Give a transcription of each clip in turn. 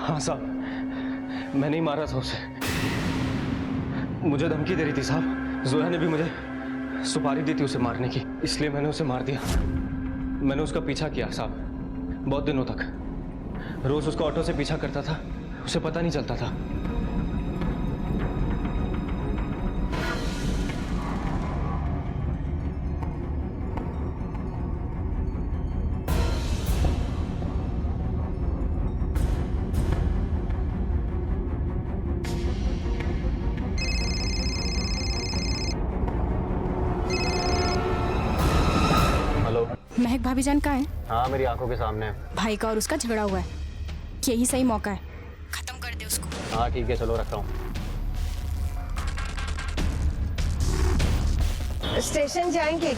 हाँ साहब, मैंने ही मारा था उसे। मुझे धमकी दे रही थी साहब। जोया ने भी मुझे सुपारी दी थी उसे मारने की, इसलिए मैंने उसे मार दिया। मैंने उसका पीछा किया साहब, बहुत दिनों तक। रोज उसको ऑटो से पीछा करता था, उसे पता नहीं चलता था। महक भाभीजान कहाँ है? हाँ, मेरी आंखों के सामने है। भाई का और उसका झगड़ा हुआ है, यही सही मौका है, खत्म कर दे उसको। हाँ ठीक है, चलो रखता हूँ। स्टेशन जाएंगे?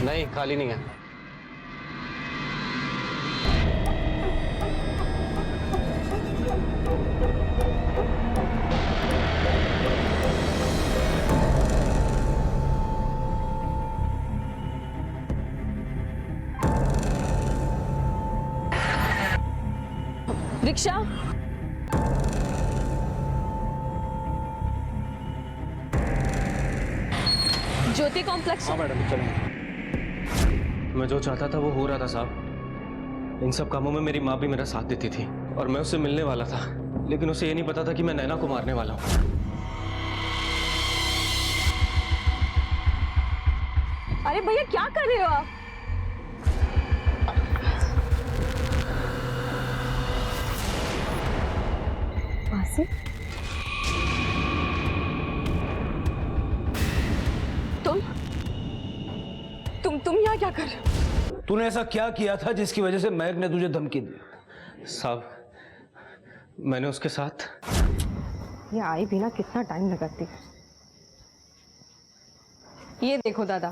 नहीं, खाली नहीं है। रिक्शा? ज्योति कॉम्प्लेक्स? हाँ मैडम, चलो। मैं जो चाहता था वो हो रहा था साहब। इन सब कामों में मेरी माँ भी मेरा साथ देती थी और मैं उससे मिलने वाला था, लेकिन उसे ये नहीं पता था कि मैं नैना को मारने वाला हूँ। अरे भैया क्या कर रहे हो आप? तुम यहाँ क्या कर रहे हो? तूने ऐसा क्या किया था जिसकी वजह से महक ने तुझे धमकी दी? साहब, मैंने उसके साथ। ये आई भी ना कितना टाइम लगाती है। ये देखो दादा,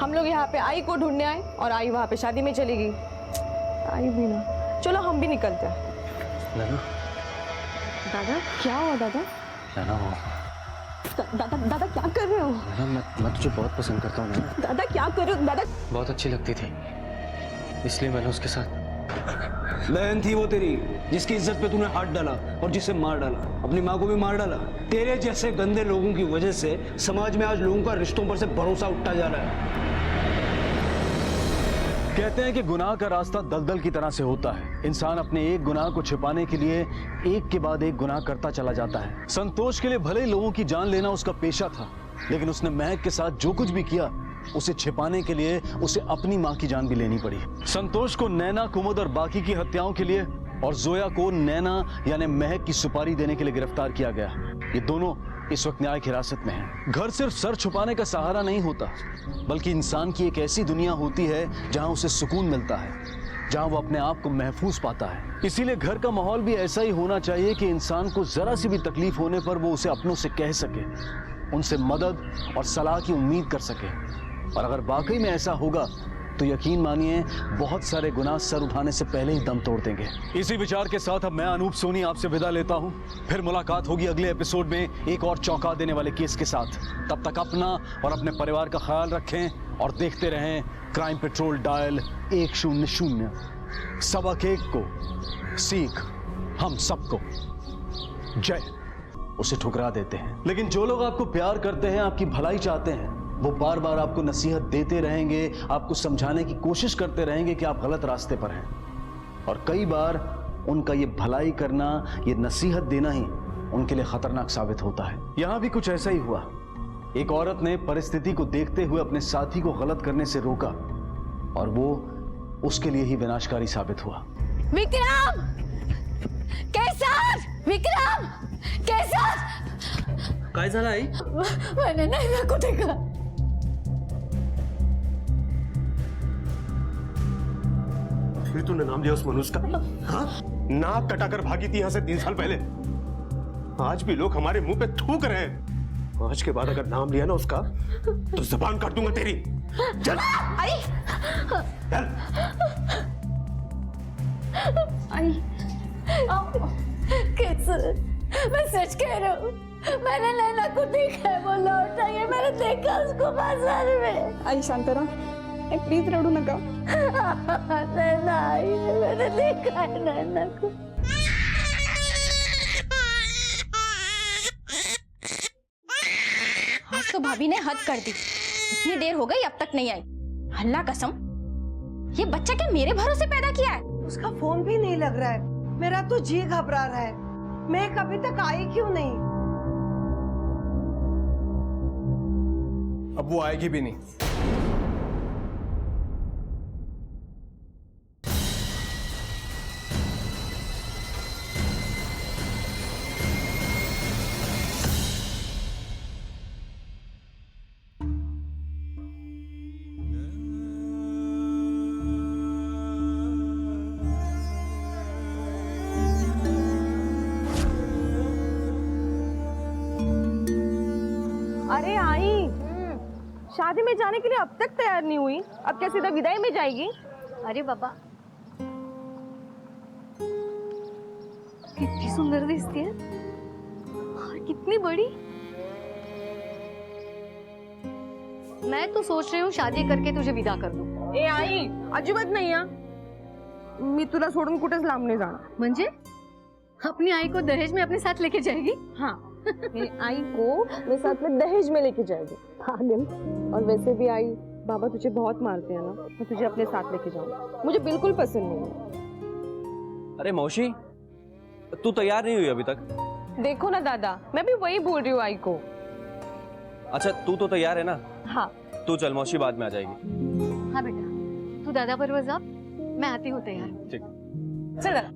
हम लोग यहाँ पे आई को ढूंढने आए और आई वहाँ पे शादी में चली गई। आई भी ना, चलो हम भी निकलते हैं। नैना? दादा क्या हुआ दादा? नैना हो। दादा दादा क्या कर रहे हो? नैना, मैं तुझे बहुत पसंद करता हूँ नैना। दादा क्या कर रहे हो दादा? बहुत अच्छी लगती थी, इसलिए मैंने उसके साथ। बहन थी वो तेरी, जिसकी इज्जत पे तूने हाथ डाला और जिसे मार डाला, अपनी माँ को भी मार डाला। तेरे जैसे गंदे लोगों की वजह से समाज में आज लोगों का रिश्तों पर से भरोसा उठता जा रहा है। कहते हैं कि गुनाह का रास्ता दलदल की तरह से होता है। इंसान अपने एक गुनाह को छिपाने के लिए एक के बाद एक गुनाह करता चला जाता है। संतोष के लिए भले ही लोगों की जान लेना उसका पेशा था, लेकिन उसने महक के साथ जो कुछ भी किया उसे छिपाने के लिए उसे अपनी मां की जान भी लेनी पड़ी। संतोष को नैना, कुमुद और बाकी की हत्याओं के लिए और जोया को नैना यानी महक की सुपारी देने के लिए गिरफ्तार किया गया। ये दोनों इस वक्त न्यायिक हिरासत में हैं। घर सिर्फ सर छुपाने का सहारा नहीं होता, बल्कि इंसान की एक ऐसी दुनिया होती है जहां उसे सुकून मिलता है, जहां वो अपने आप को महफूज पाता है। इसीलिए घर का माहौल भी ऐसा ही होना चाहिए कि इंसान को जरा सी भी तकलीफ होने पर वो उसे अपनों से कह सके, उनसे मदद और सलाह की उम्मीद कर सके। और अगर वाकई में ऐसा होगा तो यकीन मानिए बहुत सारे गुनाह सर उठाने से पहले ही दम तोड़ देंगे। इसी विचार के साथ अब मैं अनूप सोनी आपसे विदा लेता हूं। फिर मुलाकात होगी अगले एपिसोड में एक और चौंका देने वाले केस के साथ। तब तक अपना और अपने परिवार का ख्याल रखें और देखते रहें क्राइम पेट्रोल डायल 100। सबक एक को, सीख हम सबको। जय। उसे ठुकरा देते हैं, लेकिन जो लोग आपको प्यार करते हैं, आपकी भलाई चाहते हैं, वो बार बार आपको नसीहत देते रहेंगे, आपको समझाने की कोशिश करते रहेंगे कि आप गलत रास्ते पर हैं। और कई बार उनका ये भलाई करना, ये नसीहत देना ही उनके लिए खतरनाक साबित होता है। यहां भी कुछ ऐसा ही हुआ। एक औरत ने परिस्थिति को देखते हुए अपने साथी को गलत करने से रोका और वो उसके लिए ही विनाशकारी साबित हुआ। विक्रम! कैसर! विक्रम! कैसर! काय झालं आई? मैंने नैना को देखा। फिर तूने नाम लिया उस मनुष्य का? हाँ? नाक कटाकर भागी थी यहाँ से 3 साल पहले। आज भी लोग हमारे मुंह पे थूक रहे हैं। आज के बाद अगर नाम लिया ना उसका तो जबान काट दूंगा तेरी। चल। आई! चल। आई! कैसर, मैं सच कह रहा हूँ, मैंने नैना को देखा है, वो लौट आई है, मैंने देखा उसको बाजार में। आई शांत रहो, प्लीज रडू नका. नैना आई मैंने देखा है नैना को. आज तो भाभी ने हद कर दी. इतनी देर हो गई अब तक नहीं आई. अल्लाह कसम, ये बच्चा क्या मेरे भरोसे पैदा किया है? उसका फोन भी नहीं लग रहा है. मेरा तो जी घबरा रहा है. मैं कभी तक आई क्यों नहीं? अब वो आएगी भी नहीं. अरे आई, शादी में जाने के लिए अब तक तैयार नहीं हुई. अब क्या सीधा विदाई में जाएगी? अरे बाबा, कितनी सुंदर दिखती है और कितनी बड़ी. मैं तो सोच रही हूँ शादी करके तुझे विदा कर दूं. ए आई, अजिबात नाही हा. मी तुला सोडून कुठेच लांब नाही जाणार. म्हणजे अपनी आई को दहेज में अपने साथ लेके जाएगी? हाँ, मेरी आई को मेरे साथ में दहेज में लेके जाएगी. पागल. और वैसे भी आई, बाबा तुझे बहुत मारते हैं ना. मैं तुझे अपने साथ लेके जाऊंगी. मुझे बिल्कुल पसंद नहीं है. अरे मौसी, तू तैयार नहीं हुई अभी तक? देखो ना दादा, मैं भी वही बोल रही हूँ आई को. अच्छा तू तो तैयार है ना? हाँ. तू चल, मौसी बाद में आ जाएगी. हाँ बेटा, तू दादा पर जा, मैं आती हूँ तैयार. ठीक. चल दादा.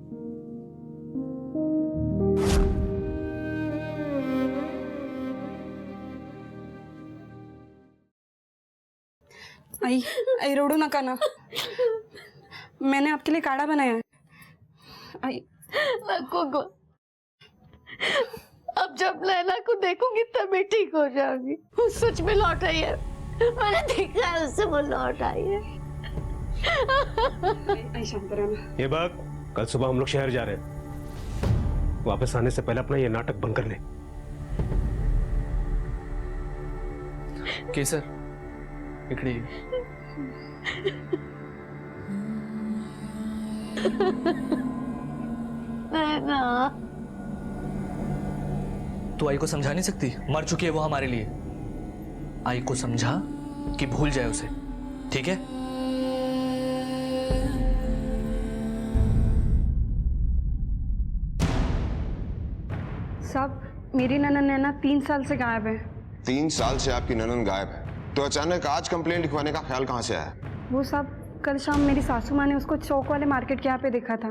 आई आई रोडू नका ना. मैंने आपके लिए काढ़ा बनाया है. आई को अब जब नैना को देखूंगी तभी ठीक हो जाऊंगी. वो सच में लौट आई है. मैंने देखा है उससे, वो लौट आई है. आई शांत रहना. ये बात, कल सुबह हम लोग शहर जा रहे हैं. वापस आने से पहले अपना ये नाटक बंद कर ले. केसर इकडे ये. नैना, तू आई को समझा नहीं सकती? मर चुकी है वो हमारे लिए. आई को समझा कि भूल जाए उसे, ठीक है? साहब, मेरी ननद नैना 3 साल से गायब है. 3 साल से आपकी ननद गायब है, तो अचानक आज कंप्लेंट लिखवाने का ख्याल कहाँ से आया? वो साहब, कल शाम मेरी सासू माँ ने उसको चौक वाले मार्केट के यहाँ पे देखा था.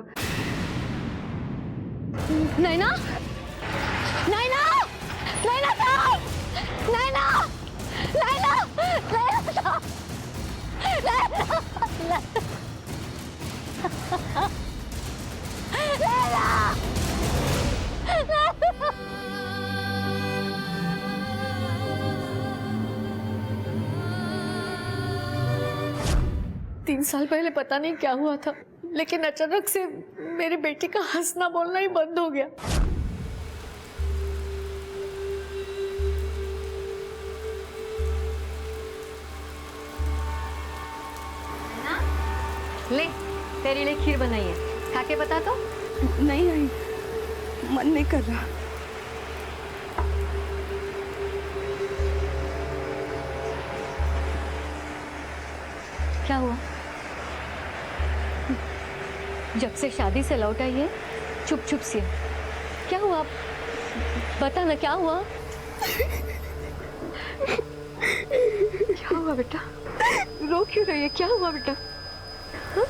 नैना, नैना, नैना साहब, नैना, नैना, नैना साहब, नैना, नैना, 3 साल पहले पता नहीं क्या हुआ था, लेकिन अचानक से मेरी बेटी का हंसना बोलना ही बंद हो गया. ले, तेरे लिए खीर बनाई है, खा के बता तो. नहीं आई, मन नहीं कर रहा. क्या हुआ? जब से शादी से लौट आई है, चुप चुप सी. क्या हुआ? बता ना, क्या हुआ? क्या हुआ बेटा? रो क्यों रही है? क्या हुआ बेटा? हाँ?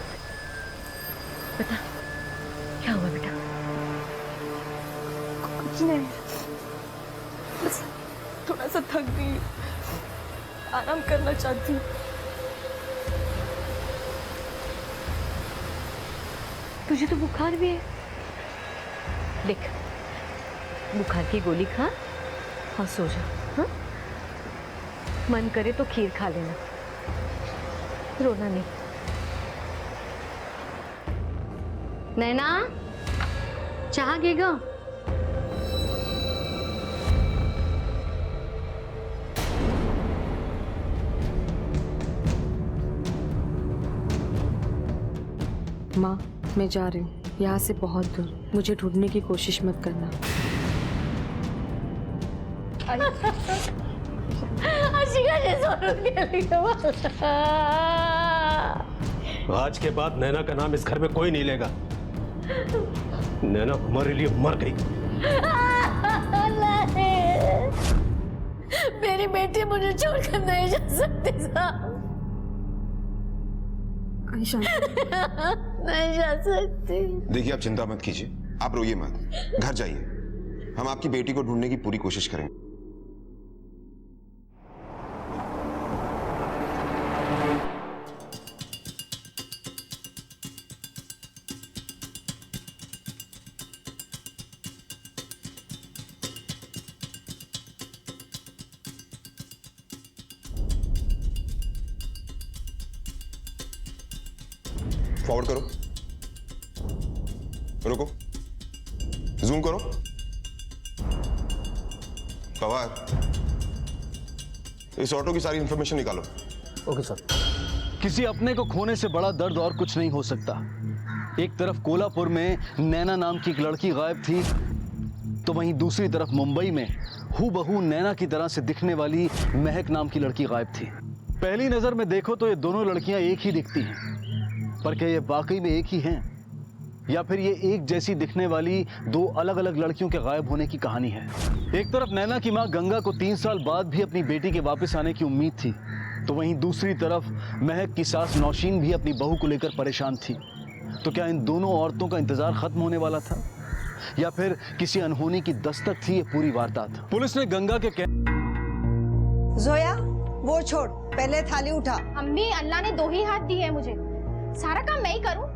बता, क्या हुआ बेटा? कुछ नहीं, बस थोड़ा सा थक गई, आराम करना चाहती हूँ. तुझे तो बुखार भी है. देख, बुखार की गोली खा और सो जा. हाँ? मन करे तो खीर खा लेना, रोना नहीं. नैना, चाह गेगा? माँ मैं जा रही हूँ यहाँ से बहुत दूर, मुझे ढूंढने की कोशिश मत करना। आज के बाद नैना का नाम इस घर में कोई नहीं लेगा। नैना हमारे लिए मर गई। मेरी बेटी मुझे छोड़कर नहीं जा सकती साहब, आयशा नहीं जा सकती। देखिए आप चिंता मत कीजिए, आप रोइए मत, घर जाइए, हम आपकी बेटी को ढूंढने की पूरी कोशिश करेंगे। फॉरवर्ड करो, रुको, जूम करो। पवार, इस ऑटो की सारी इंफॉर्मेशन निकालो। Okay sir. किसी अपने को खोने से बड़ा दर्द और कुछ नहीं हो सकता। एक तरफ कोल्हापुर में नैना नाम की एक लड़की गायब थी, तो वहीं दूसरी तरफ मुंबई में हूबहू नैना की तरह से दिखने वाली महक नाम की लड़की गायब थी। पहली नजर में देखो तो ये दोनों लड़कियां एक ही दिखती हैं, पर क्या ये वाकई में एक ही हैं, या फिर ये एक जैसी दिखने वाली दो अलग अलग लड़कियों के गायब होने की कहानी है। एक तरफ नैना की मां गंगा को 3 साल बाद भी अपनी बेटी के वापस आने की उम्मीद थी, तो वहीं दूसरी तरफ महक की सास नौशीन भी अपनी बहू को लेकर परेशान थी। तो क्या इन दोनों औरतों का इंतजार खत्म होने वाला था, या फिर किसी अनहोनी की दस्तक थी ये पूरी वारदात? पुलिस ने गंगा के जोया वो छोड़, पहले थाली उठा। अम्मी अल्लाह ने 2 ही हाथ दिए हैं मुझे, सारा काम मैं ही करूं?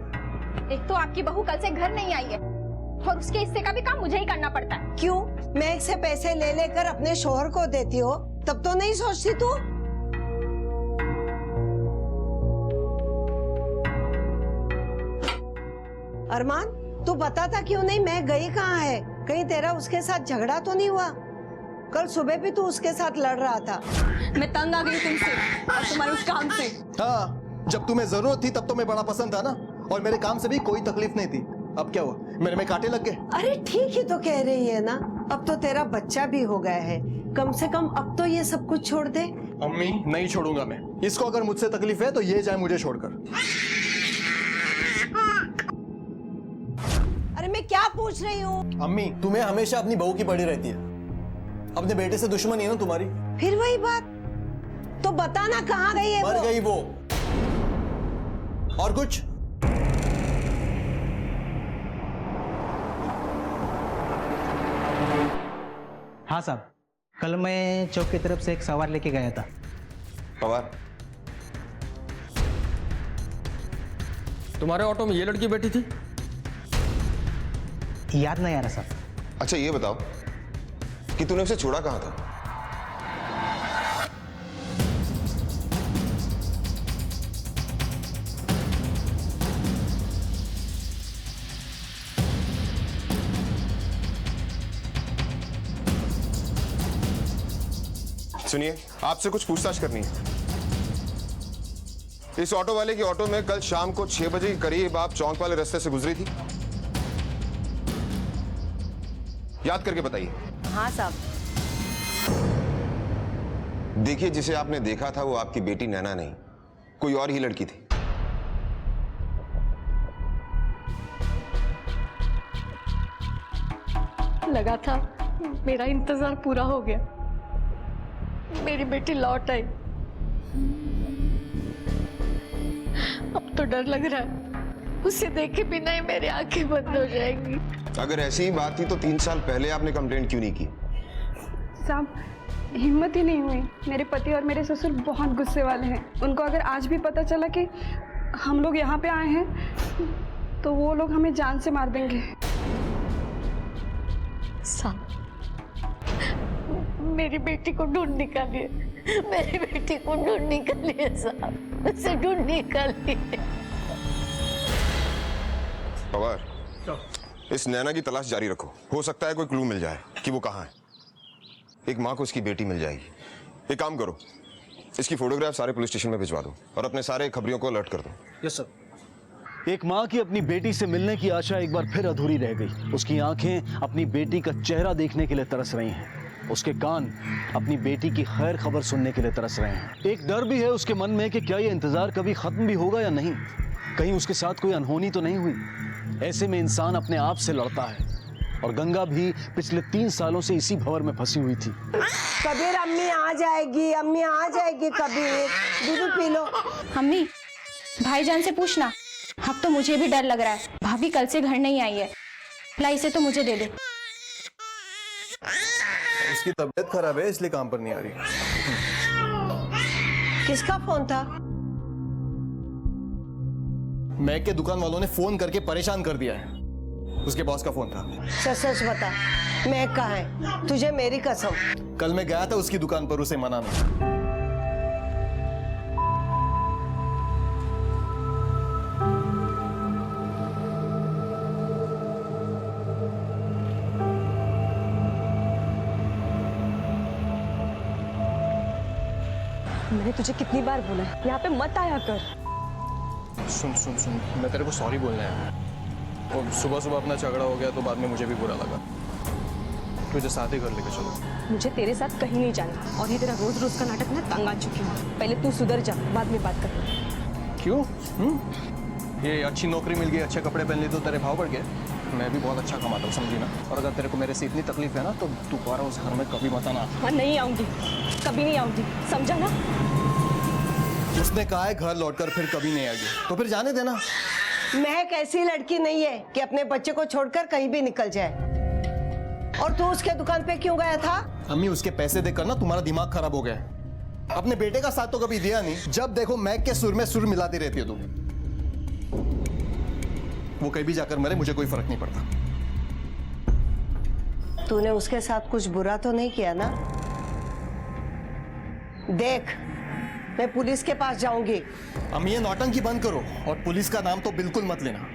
एक तो आपकी बहू कल से घर नहीं आई है और उसके हिस्से का भी काम मुझे ही करना पड़ता है। क्यों? मैं एक से पैसे ले लेकर अपने शोहर को देती हो, तब तो नहीं सोचती तू? अरमान तू बताता क्यों नहीं मैं गई कहाँ है? कहीं तेरा उसके साथ झगड़ा तो नहीं हुआ? कल सुबह भी तू उसके साथ लड़ रहा था। मैं तंग आ गई तुमसे और तुम्हारे उस काम से। हाँ, जब तुम्हें जरूरत थी तब तो मैं बड़ा पसंद था ना, और मेरे काम से भी कोई तकलीफ नहीं थी। अब क्या हुआ, मेरे में कांटे लग गए? अरे ठीक ही तो कह रही है ना, अब तो तेरा बच्चा भी हो गया है, कम से कम अब तो ये सब कुछ छोड़ दे। अम्मी नहीं छोड़ूंगा मैं इसको, अगर मुझसे तकलीफ है तो ये जाए मुझे छोड़कर। अरे मैं क्या पूछ रही हूँ? अम्मी तुम्हें हमेशा अपनी बहू की पड़ी रहती है, अपने बेटे से दुश्मनी है ना तुम्हारी। फिर वही बात, तो बताना कहाँ गई है? मर गई वो, और कुछ? हाँ साहब, कल मैं चौक की तरफ से एक सवार लेके गया था। पवार, तुम्हारे ऑटो में ये लड़की बैठी थी? याद नहीं आ रहा साहब। अच्छा ये बताओ कि तूने उसे छोड़ा कहाँ था? सुनिए, आपसे कुछ पूछताछ करनी है। इस ऑटो वाले की ऑटो में कल शाम को 6 बजे के करीब आप चौक वाले रास्ते से गुजरी थी? याद करके बताइए। हाँ साहब। देखिए, जिसे आपने देखा था वो आपकी बेटी नैना नहीं, कोई और ही लड़की थी। लगा था मेरा इंतजार पूरा हो गया, मेरी बेटी लौट आई। अब तो डर लग रहा है, उसे देखे बिना ही मेरी आंखें बंद हो जाएंगी। अगर ऐसी ही बात थी तो 3 साल पहले आपने कंप्लेंट क्यों नहीं की? साहब हिम्मत ही नहीं हुई। मेरे पति और मेरे ससुर बहुत गुस्से वाले हैं। उनको अगर आज भी पता चला कि हम लोग यहाँ पे आए हैं तो वो लोग हमें जान से मार देंगे। साहब मेरी बेटी को ढूंढ निकालिए, मेरी बेटी को ढूंढ निकालिए साहब, उसे ढूंढ निकालिए। पवार, इस नैना की तलाश जारी रखो, हो सकता है कोई क्लू मिल जाए कि वो कहाँ है। एक माँ को उसकी बेटी मिल जाएगी। एक काम करो, इसकी फोटोग्राफ सारे पुलिस स्टेशन में भिजवा दो और अपने सारे खबरियों को अलर्ट कर दो। Yes sir. एक माँ की अपनी बेटी से मिलने की आशा एक बार फिर अधूरी रह गई। उसकी आंखें अपनी बेटी का चेहरा देखने के लिए तरस रही हैं। उसके कान अपनी बेटी की खैर खबर सुनने के लिए तरस रहे हैं। एक डर भी है उसके मन में कि क्या ये इंतजार कभी खत्म भी होगा या नहीं। कहीं उसके साथ कोई अनहोनी तो नहीं हुई। ऐसे में इंसान अपने आप से लड़ता है। और गंगा भी पिछले 3 सालों से इसी भंवर में फंसी हुई थी। कबीर अम्मी आ जाएगी, अम्मी आ जाएगी कबीर, दूध पी लो। अम्मी, भाईजान से पूछना। अब तो मुझे भी डर लग रहा है। भाभी कल से घर नहीं आई है। लाई से तो मुझे दे दे। उसकी तबीयत खराब है इसलिए काम पर नहीं आ रही। किसका फोन था? मैक के दुकान वालों ने फोन करके परेशान कर दिया है। उसके बॉस का फोन था। सच सच बता, मैं कहाँ है? तुझे मेरी कसम। कल मैं गया था उसकी दुकान पर उसे मनाने। मैंने तुझे कितनी बार बोला है यहाँ पे मत आया कर। सुन सुन सुन, मैं तेरे को सॉरी बोलना है। और सुबह सुबह अपना झगड़ा हो गया तो बाद में मुझे भी बुरा लगा। तुझे साथ ही घर लेके चलो। मुझे तेरे साथ कहीं नहीं जाना। और ये तेरा रोज रोज का नाटक ना तंग आ चुकी हूँ। पहले तू सुधर जा, बाद में बात कर। क्यों? ये अच्छी नौकरी मिल गई, अच्छे कपड़े पहन लिए तो तेरे भाव बढ़ गए। मैं भी बहुत अच्छा कमाता हूँ, समझी ना। और अगर तेरे को मेरे से इतनी तकलीफ है ना तो दोबारा उस घर में कभी मत आना। हाँ, नहीं आऊंगी, कभी नहीं आऊंगी, समझा ना। उसने कहा है घर लौटकर फिर कभी नहीं आएगी, तो फिर जाने देना। महक ऐसी लड़की नहीं है कि अपने बच्चे को छोड़कर कहीं भी निकल जाए। और तू उसके दुकान पे क्यों गया था? अम्मी, उसके पैसे देकर ना तुम्हारा दिमाग खराब हो गया है। अपने बेटे का साथ तो कभी दिया नहीं। जब देखो मैक के सुर में सुर मिलाती रहती है तुम। वो कहीं भी जाकर मरे, मुझे कोई फर्क नहीं पड़ता। तूने उसके साथ कुछ बुरा तो नहीं किया ना? देख, मैं पुलिस के पास जाऊंगी। अम्मी, ये नौटंकी बंद करो और पुलिस का नाम तो बिल्कुल मत लेना।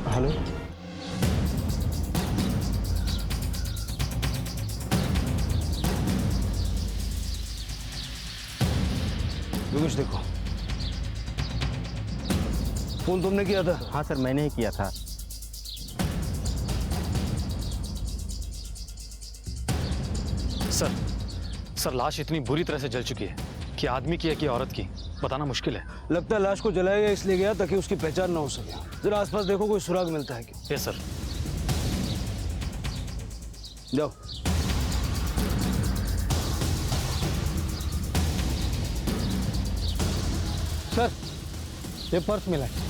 हेलो, कुछ देखो। फोन तुमने किया था? हाँ सर, मैंने ही किया था। सर लाश इतनी बुरी तरह से जल चुकी है कि आदमी की है कि औरत की बताना मुश्किल है। लगता है लाश को जलाया गया इसलिए गया ताकि उसकी पहचान ना हो सके। जरा आसपास देखो, कोई सुराग मिलता है क्या? Yes sir. जाओ। सर, ये पर्स मिला है।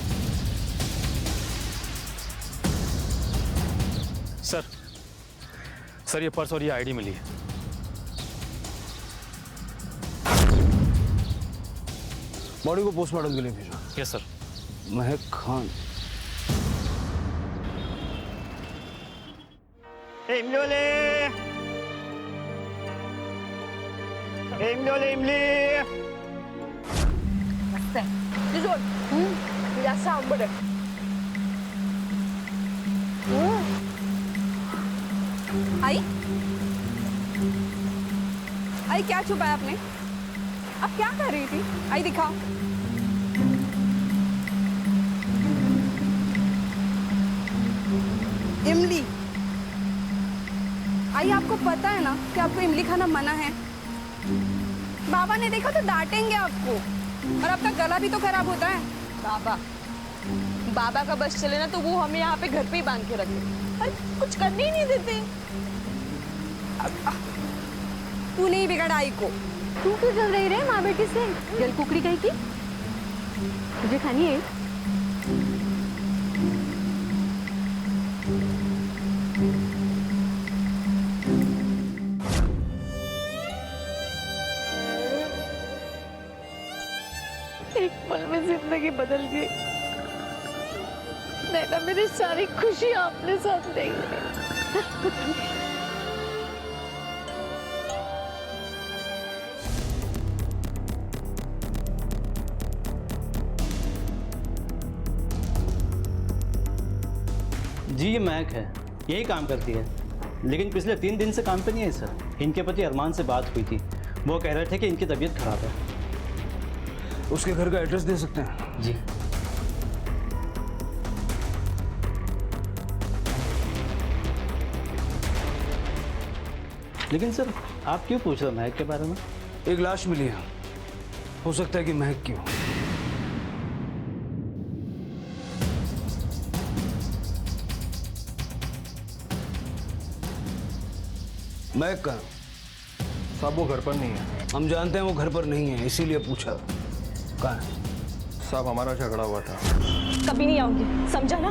सर ये पर्स और ये आईडी मिली है। बॉडी को पोस्टमार्टम के लिए भेजो। Yes sir. महक खान। आई आई, क्या छुपाया आपने? अब क्या कर रही थी? आई दिखाओ। इमली। आई, आपको पता है ना कि आपको इमली खाना मना है। बाबा ने देखा तो डांटेंगे आपको, और आपका गला भी तो खराब होता है। बाबा का बस चले ना तो वो हमें यहाँ पे घर पे ही बांध के रखे, पर कुछ करने ही नहीं देते। तू नहीं बिगड़ा आई को। तू क्यों चल रही रे माँ बेटी से? जल कुकड़ी कहीं की तुझे खानी है? एक पल में जिंदगी बदल गई। नैना, मेरी सारी खुशी आपने साथ ले गई। जी ये महक है, यही काम करती है, लेकिन पिछले 3 दिन से काम पे नहीं है सर। इनके पति अरमान से बात हुई थी, वो कह रहे थे कि इनकी तबीयत खराब है। उसके घर का एड्रेस दे सकते हैं? जी लेकिन सर आप क्यों पूछ रहे हो महक के बारे में? एक लाश मिली है, हो सकता है कि महक की हो। महक का साहब वो घर पर नहीं है। हम जानते हैं वो घर पर नहीं है, इसीलिए पूछा। कहाँ है? साहब हमारा झगड़ा हुआ था। कभी नहीं आऊंगी, समझा ना?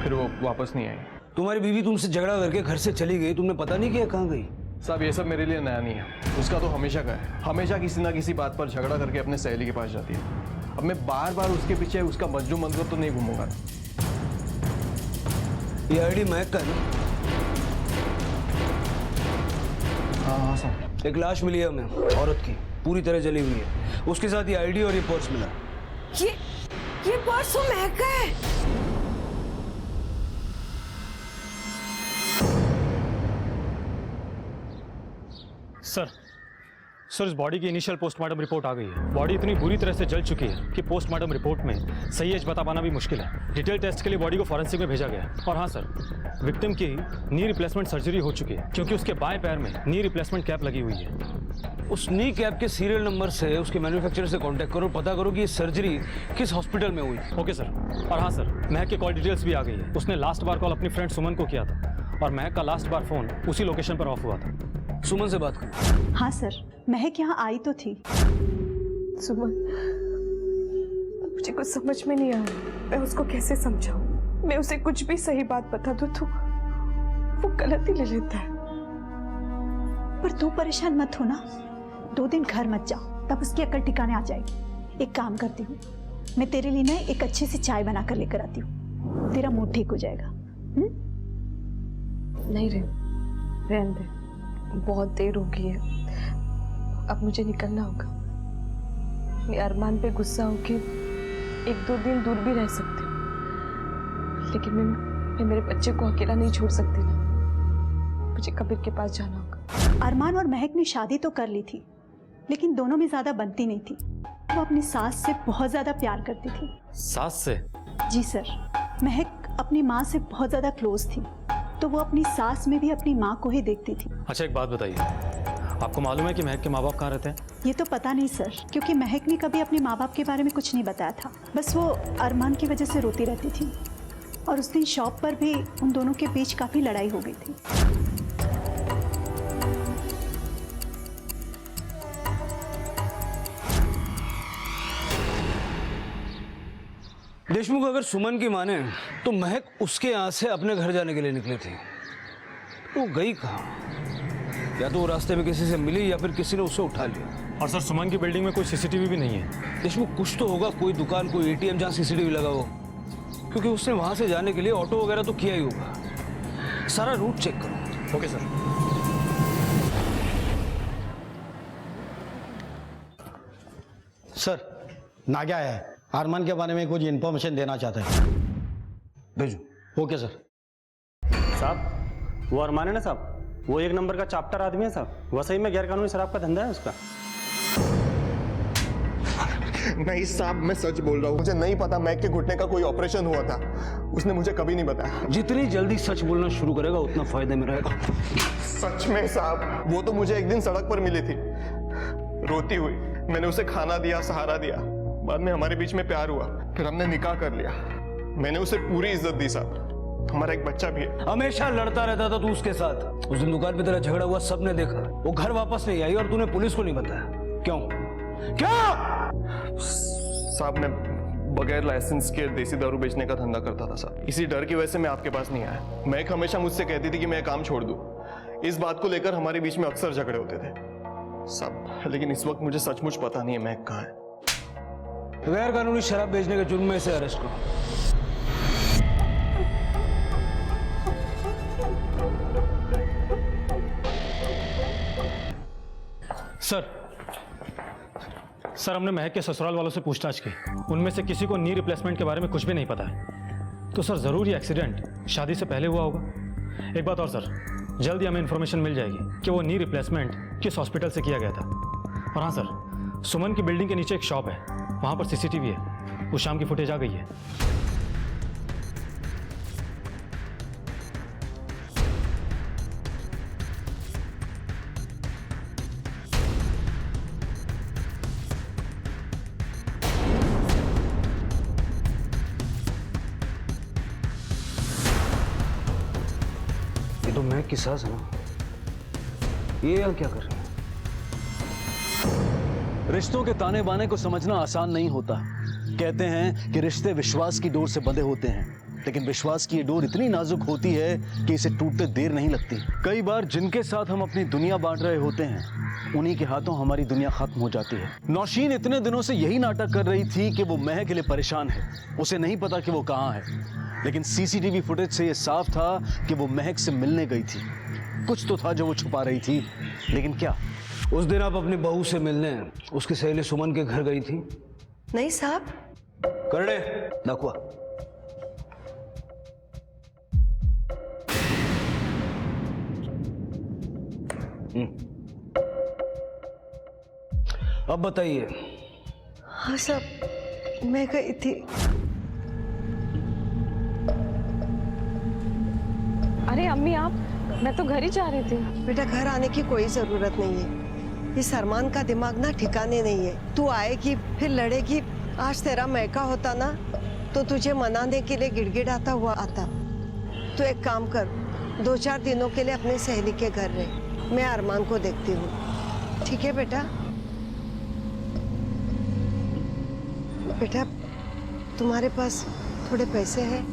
फिर वो वापस नहीं आई। तुम्हारी बीवी तुमसे झगड़ा करके घर से चली गई, तुमने पता नहीं किया कहाँ गई? साहब ये सब मेरे लिए नया नहीं है, उसका तो हमेशा का है। हमेशा किसी ना किसी बात पर झगड़ा करके अपने सहेली के पास जाती है। अब मैं बार बार उसके पीछे उसका मजनू मंजूर तो नहीं घूमूंगा। ये आईडी महक का है ना? हाँ साहब। एक लाश मिली है हमें, औरत की, पूरी तरह जली हुई है। उसके साथ ये आईडी और ये पर्स मिला। ये पर्स तो महक का है। सर इस बॉडी की इनिशियल पोस्टमार्टम रिपोर्ट आ गई है। बॉडी इतनी बुरी तरह से जल चुकी है कि पोस्टमार्टम रिपोर्ट में सही एज बता पाना भी मुश्किल है। डिटेल टेस्ट के लिए बॉडी को फॉरेंसिक में भेजा गया है। और हाँ सर, विक्टिम की नी रिप्लेसमेंट सर्जरी हो चुकी है, क्योंकि उसके बाएं पैर में नी रिप्लेसमेंट कैप लगी हुई है। उस नी कैप के सीरियल नंबर से उसके मैन्युफैक्चरर से कांटेक्ट करो, पता करो कि ये सर्जरी किस हॉस्पिटल में हुई। Okay sir. और हाँ सर, महक की कॉल डिटेल्स भी आ गई है। उसने लास्ट बार कॉल अपनी फ्रेंड सुमन को किया था और महक का लास्ट बार फोन उसी लोकेशन पर ऑफ हुआ था। सुमन से बात करो। हाँ सर, महक यहाँ आई तो थी। सुमन, मुझे कुछ समझ में नहीं आ रहा, मैं उसको कैसे समझाऊं? मैं उसे कुछ भी सही बात बता दूं तो वो गलत ही ले लेता है। पर तू परेशान मत हो ना, 2 दिन घर मत जाओ, तब उसकी अकल ठिकाने आ जाएगी। एक काम करती हूँ, मैं तेरे लिए ना एक अच्छी सी चाय बना कर लेकर आती हूँ, तेरा मूड ठीक हो जाएगा। नहीं रहने दे, बहुत देर हो गई है, अब मुझे निकलना होगा। मैं अरमान पे गुस्सा होके 1-2 दिन दूर भी रह सकती हूँ, लेकिन मैं मेरे बच्चे को अकेला नहीं छोड़ सकती ना। मुझे कबीर के पास जाना होगा। अरमान और महक ने शादी तो कर ली थी, लेकिन दोनों में ज्यादा बनती नहीं थी। वो अपनी सास से बहुत ज्यादा प्यार करती थी। सास से? जी सर, महक अपनी माँ से बहुत ज्यादा क्लोज थी, तो वो अपनी सास में भी अपनी माँ को ही देखती थी। अच्छा एक बात बताइए, आपको मालूम है कि महक के माँ बाप कहाँ रहते हैं? ये तो पता नहीं सर, क्योंकि महक ने कभी अपने माँ बाप के बारे में कुछ नहीं बताया था। बस वो अरमान की वजह से रोती रहती थी, और उस दिन शॉप पर भी उन दोनों के बीच काफी लड़ाई हो गई थी। देशमुख अगर सुमन की माने तो महक उसके यहाँ से अपने घर जाने के लिए निकली थी। वो गई कहाँ? या तो वो रास्ते में किसी से मिली या फिर किसी ने उसे उठा लिया। और सर सुमन की बिल्डिंग में कोई सीसीटीवी भी नहीं है। देशमुख कुछ तो होगा, कोई दुकान, कोई एटीएम जहाँ सीसीटीवी लगा हो, क्योंकि उसने वहां से जाने के लिए ऑटो वगैरह तो किया ही होगा। सारा रूट चेक करो। Okay sir. सर नाग्या है, अरमान के बारे में कुछ इन्फॉर्मेशन देना चाहता है। भेजो। Okay sir. साहब वो अरमान है ना साहब, वो 1 नंबर का चाप्टर आदमी है साहब। वैसे ही में गैर कानूनी शराब का धंधा है उसका। नहीं साहब, मैं सच बोल रहा हूँ। मुझे नहीं पता महक के घुटने का कोई ऑपरेशन हुआ था, उसने मुझे कभी नहीं बताया। जितनी जल्दी सच बोलना शुरू करेगा उतना फायदे में रहेगा। सच में साहब, वो तो मुझे एक दिन सड़क पर मिली थी रोती हुई। मैंने उसे खाना दिया, सहारा दिया, बाद में हमारे बीच में प्यार हुआ, फिर हमने निकाह कर लिया। मैंने उसे पूरी इज्जत दी साहब, हमारा एक बच्चा भी है। हमेशा लड़ता रहता था तू उसके साथ। उस दिन दुकान पे तेरा झगड़ा हुआ, सबने देखा। वो घर वापस नहीं आई और तूने पुलिस को नहीं बताया, क्यों? साहब मैं बगैर लाइसेंस के देसी दारू बेचने का धंधा करता था साहब। इसी डर की वजह से मैं आपके पास नहीं आया। महक हमेशा मुझसे कहती थी कि मैं काम छोड़ दूं। इस बात को लेकर हमारे बीच में अक्सर झगड़े होते थे साहब, लेकिन इस वक्त मुझे सचमुच पता नहीं है महक कहाँ है। गैर कानूनी शराब बेचने के जुर्म में इसे अरेस्ट करो। सर हमने महक के ससुराल वालों से पूछताछ की, उनमें से किसी को नी रिप्लेसमेंट के बारे में कुछ भी नहीं पता है। तो सर ज़रूर ये एक्सीडेंट शादी से पहले हुआ होगा। एक बात और सर, जल्दी हमें इन्फॉर्मेशन मिल जाएगी कि वो नी रिप्लेसमेंट किस हॉस्पिटल से किया गया था। और हाँ सर, सुमन की बिल्डिंग के नीचे एक शॉप है, वहाँ पर सीसीटीवी है, उस शाम की फुटेज आ गई है। ये तो महक की सास है ना, ये यहाँ क्या कर रहे हैं? रिश्तों के ताने बाने को समझना आसान नहीं होता। कहते हैं कि रिश्ते विश्वास की डोर से बंधे होते हैं, लेकिन विश्वास की ये डोर इतनी नाजुक होती है कि इसे टूटते देर नहीं लगती। कई बार जिनके साथ हम अपनी दुनिया बांट रहे होते हैं, उन्हीं के हाथों हमारी दुनिया खत्म हो जाती है। नौशीन इतने दिनों से यही नाटक कर रही थी कि वो महक के लिए परेशान है, उसे नहीं पता कि वो कहाँ है। लेकिन सीसीटीवी फुटेज से ये साफ था कि वो महक से मिलने गई थी। कुछ तो था जो वो छुपा रही थी, लेकिन क्या? उस दिन आप अपनी बहू से मिलने उसकी सहेली सुमन के घर गई थी? नहीं साहब। करड़े दाखवा। अब बताइए। हाँ साहब, मैं गई थी। अरे अम्मी आप, मैं तो घर ही जा रही थी। बेटा घर आने की कोई जरूरत नहीं है, इस अरमान का दिमाग ना ठिकाने नहीं है। तू आएगी फिर लड़ेगी। आज तेरा मैका होता ना तो तुझे मनाने के लिए गिड़गिड़ाता हुआ आता। तो एक काम कर, 2-4 दिनों के लिए अपनी सहेली के घर रहे, मैं अरमान को देखती हूँ। ठीक है बेटा? बेटा तुम्हारे पास थोड़े पैसे हैं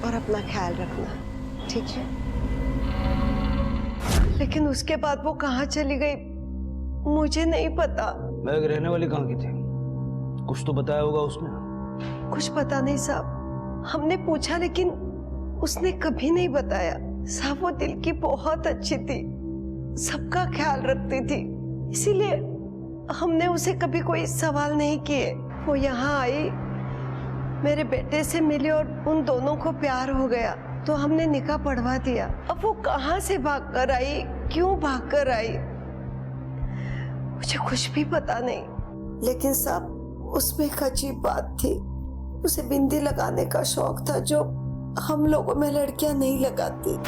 और अपना ख्याल रखना, ठीक है? लेकिन उसके बाद वो कहाँ चली गई मुझे नहीं पता। महक रहने वाली कहाँ की थी? कुछ तो बताया होगा उसने। कुछ पता नहीं साहब, हमने पूछा लेकिन उसने कभी नहीं बताया। साहब वो दिल की बहुत अच्छी थी, सबका ख्याल रखती थी, इसीलिए हमने उसे कभी कोई सवाल नहीं किए। वो यहाँ आई, मेरे बेटे से मिली और उन दोनों को प्यार हो गया तो हमने निकाह पढ़वा दिया। अब वो कहाँ से भागकर आई, क्यों भागकर आई, मुझे कुछ भी पता नहीं। लेकिन साहब उसमें एक अजीब बात थी, उसे बिंदी लगाने का शौक था जो हम लोगों में लड़कियां नहीं लगाती।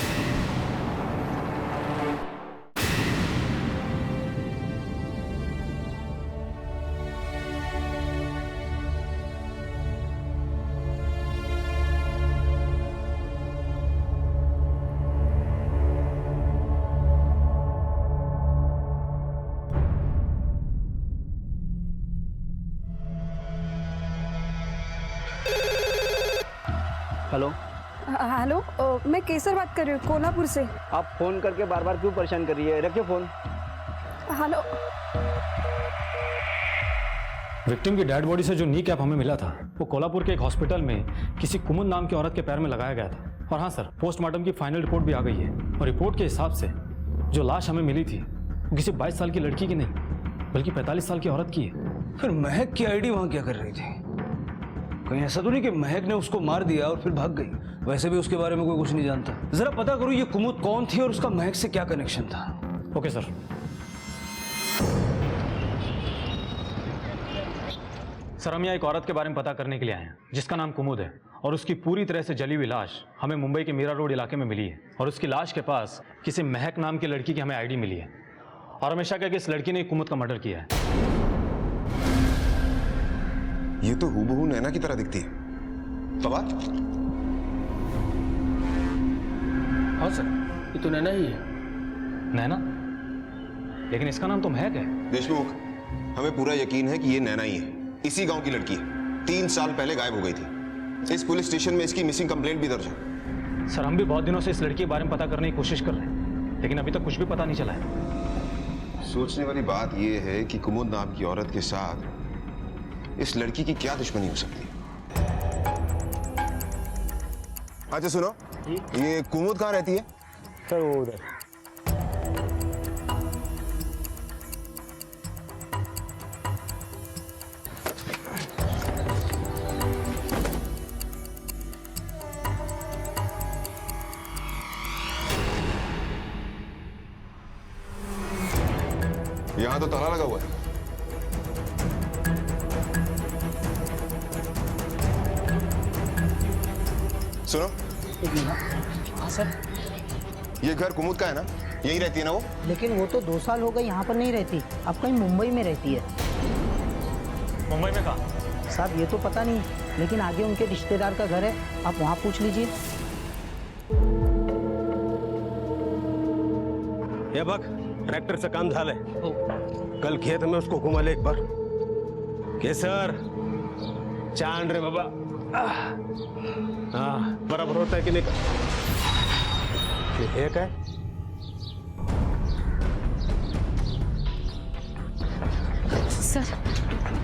हेलो। हेलो, मैं केसर बात कर रही हूँ, कोल्हापुर से। आप फोन करके बार बार क्यों परेशान कर रही है? रखिए फोन। हेलो। विक्टिम की डेड बॉडी से जो नी कैप हमें मिला था वो कोल्हापुर के एक हॉस्पिटल में किसी कुमुद नाम की औरत के पैर में लगाया गया था। और हाँ सर, पोस्टमार्टम की फाइनल रिपोर्ट भी आ गई है और रिपोर्ट के हिसाब से जो लाश हमें मिली थी वो किसी 22 साल की लड़की की नहीं बल्कि 45 साल की औरत की है। फिर महक की आईडी वहां क्या कर रही थी? कहीं ऐसा तो नहीं कि महक ने उसको मार दिया और फिर भाग गई? वैसे भी उसके बारे में कोई कुछ नहीं जानता। जरा पता करो ये कुमुद कौन थी और उसका महक से क्या कनेक्शन था। Okay sir. सर हम यहाँ एक औरत के बारे में पता करने के लिए आए हैं जिसका नाम कुमुद है और उसकी पूरी तरह से जली हुई लाश हमें मुंबई के मीरा रोड इलाके में मिली है। और उसकी लाश के पास किसी महक नाम की लड़की की हमें आईडी मिली है और हमेशा क्या कि इस लड़की ने कुमुद का मर्डर किया है। ये तो हूबहू नैना की तरह दिखती है। फवाद? हाँ सर, ये तो नैना ही है। नैना? लेकिन इसका नाम तो महक है। देशमुख, हमें पूरा यकीन है कि ये नैना ही है, इसी गांव की लड़की है। 3 साल पहले गायब हो गई थी। इस पुलिस स्टेशन में इसकी मिसिंग कंप्लेंट भी दर्ज है। सर हम भी बहुत दिनों से इस लड़की के बारे में पता करने की कोशिश कर रहे हैं लेकिन अभी तक कुछ भी पता नहीं चला है। सोचने वाली बात यह है कि कुमुद नाम की औरत के साथ इस लड़की की क्या दुश्मनी हो सकती है? अच्छा सुनो, ये कुमुद कहाँ रहती है? सर वो उधर। यहाँ तो ताला लगा हुआ है। सुनो। हाँ सर। ये घर कुमुद का है ना? यही रहती है ना वो? लेकिन वो तो 2 साल हो गए यहाँ पर नहीं रहती, अब कहीं मुंबई में रहती है। मुंबई में कहाँ? साहब ये तो पता नहीं, लेकिन आगे उनके रिश्तेदार का घर है, आप वहाँ पूछ लीजिए। हे बघ, ट्रॅक्टरचं काम झालंय. कल खेत में उसको घुमा ले एक बार. केसर छान रे बाबा. हाँ बराबर होता है कि नहीं? हे काय? सर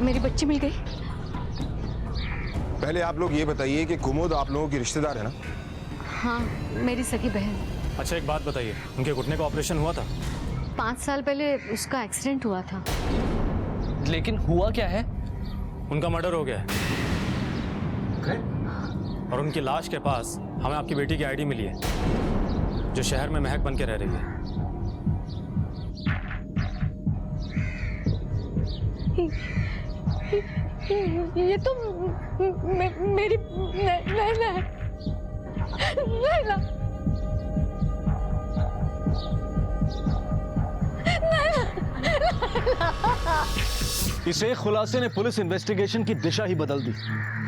मेरी बच्ची मिल गई। पहले आप लोग ये बताइए कि कुमुद आप लोगों की रिश्तेदार है ना? हाँ मेरी सगी बहन। अच्छा एक बात बताइए, उनके घुटने का ऑपरेशन हुआ था? 5 साल पहले उसका एक्सीडेंट हुआ था। लेकिन हुआ क्या है? उनका मर्डर हो गया है। और उनकी लाश के पास हमें आपकी बेटी की आईडी मिली है, जो शहर में महक बन के रह रही है। ये तो मेरी नैना है। नैना। इस एक खुलासे ने पुलिस इन्वेस्टिगेशन की दिशा ही बदल दी।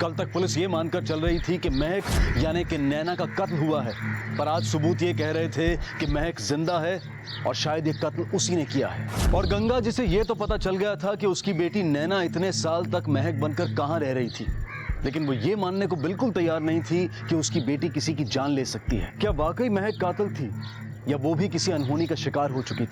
कल तक पुलिस ये मानकर चल रही थी कि महक यानी कि नैना का कत्ल हुआ है, पर आज सबूत ये कह रहे थे कि महक जिंदा है और शायद ये कत्ल उसी ने किया है। और गंगा जिसे ये तो पता चल गया था कि उसकी बेटी नैना इतने साल तक महक बनकर कहाँ रह रही थी, लेकिन वो ये मानने को बिल्कुल तैयार नहीं थी कि उसकी बेटी किसी की जान ले सकती है। क्या वाकई महक कातिल थी या वो भी किसी अनहोनी का शिकार हो चुकी थी?